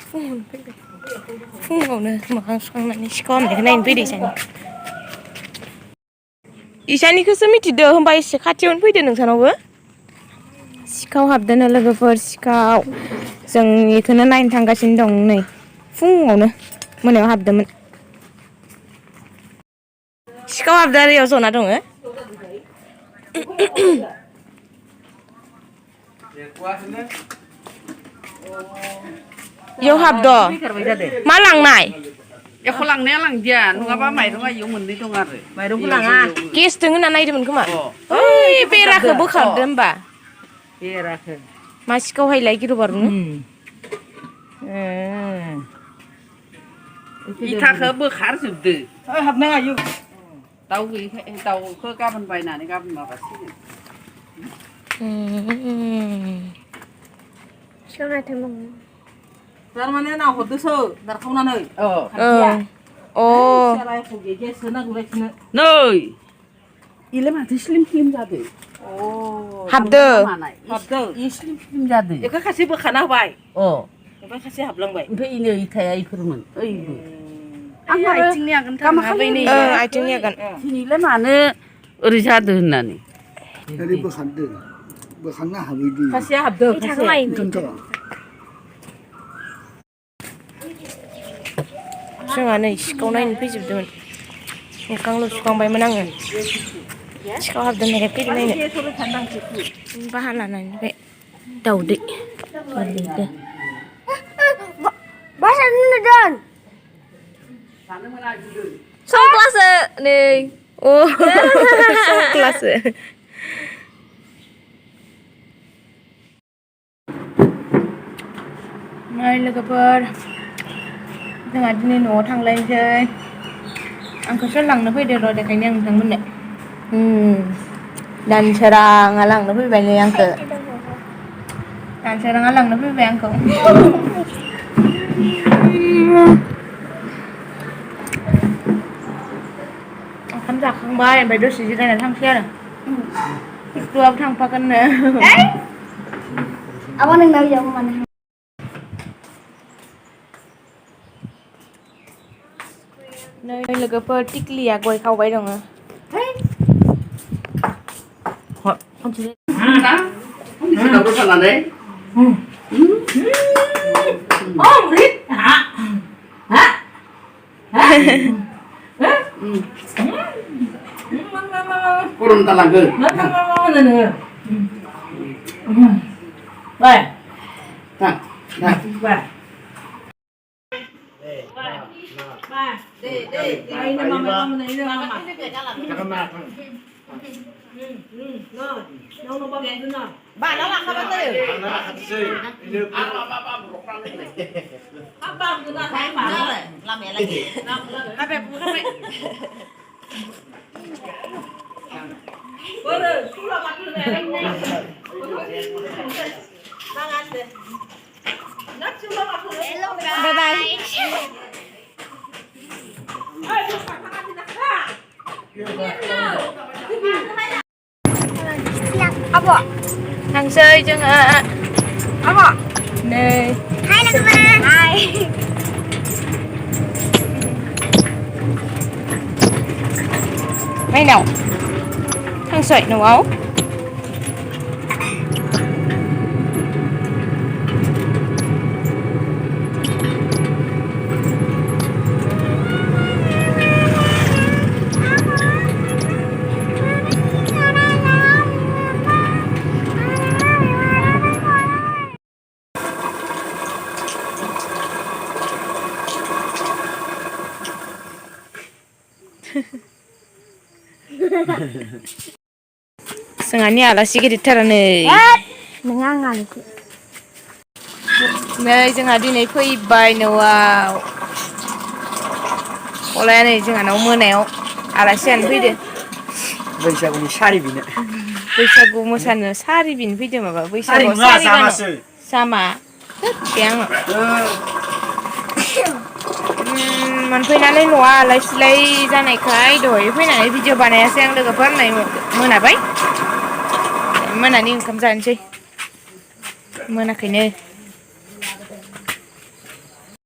फुङावनो मोखां सुखांनानै सिखाव हाबनायखौ नायनो फैदो इसानि इसानिखौसो मिथिदो होमबा एसे खाथियावनो फैदो नोंसानावबो सिखाव हाबदोनो लोगोफोर सिखाव जों इखौनो नायनो थांगासिनो दं नै फुङावनो मोनायाव हाबदोंमोन सिखाव हाबदो आरो इयाव जना दङ इयाव हाबद' मा लांनाय एख' लांनाया लांदिया नङाबा माइरङा इयाव मोननै दं आरो माइरंखौ लाङा गेस दों होनना नायदोंमोन खोमा ओइ बेराखौ बोखारदो होमबा बेराखो मा सिखाव हायलाय गिरु इथाखौ बोखारजोबदो हाबनाङा इयाव दाउ गैयिखाय दाउखौ गाबोन बायनानै गाबोन माबासिगोन थारमाने नाहरदोसो नारखावनानै नै इलाय माथो स्लिम स्लिम जादो हाबदो हाबदो इ स्लिम स्लिम जादो बेखौ खासे बोखाना होबाय ओमफ्राय खासे हाबलांबाय ओमफ्राय इनो इथाया इफोरमोन ओइबो आं आथिंनि आगान आथिंनि आगान दिनैलाय मानो ओरै जादो होननानै ओरै बोखारदो बोखारनो हाबायदि खासेया हाबदो जोंहा नै सिखाव नायनो फैजोबदोंमोन मोखांल' सुखांबायमोन आङो सिखाव हाबदों होननायखाय फैदों नायनो बाहा लानानै ओमफ्राय दाउदै गोरलैदो संक्लासो नै संक्लासो नै लोगोफोर जोंहा दिनै न'आव थांलायनोसै आंखौसो लांनो फैदो र' देखायनो आं नोंथांमोननो दानसोराङा लांनो फैबाय नै आंखौ दानसोराङा लांनो फैबाय आंखौ ओंखाम जाखांबाय ओमफ्राय दसे जिरायना थांसै आरो इक्टुआबो थांफागोननो आबा नोंनाव इयाव माने नै लोगोफोर टिक्लिया गय खावबाय दङ गरम दालांगो बाय थां बाय Bye bye. Apa? Tangsay जोङो Apa? नै Hai teman-teman. Hai. Mainaw Tangsay Noao जोंहानि आलासि गिदिरथार नै नों आं आलासि नै जोंहा दिनै फैबाय न'आव अलाया नै जोंहानाव मोनायाव आलासि जानो फैदो बैसागुनि सारि बिनो बैसागु मोसानो सारि बिनो फैदो माबा बैसागुआव सारि गानो जामा होदे आङो मोनफैनानै न'आ आलाय सिलाय जानायखाय दहाय फैनानै भिडिअ बानायासै आं लोगोफोर नै मोनाबाय मोनानि ओंखाम जानोसै मोनाखैनो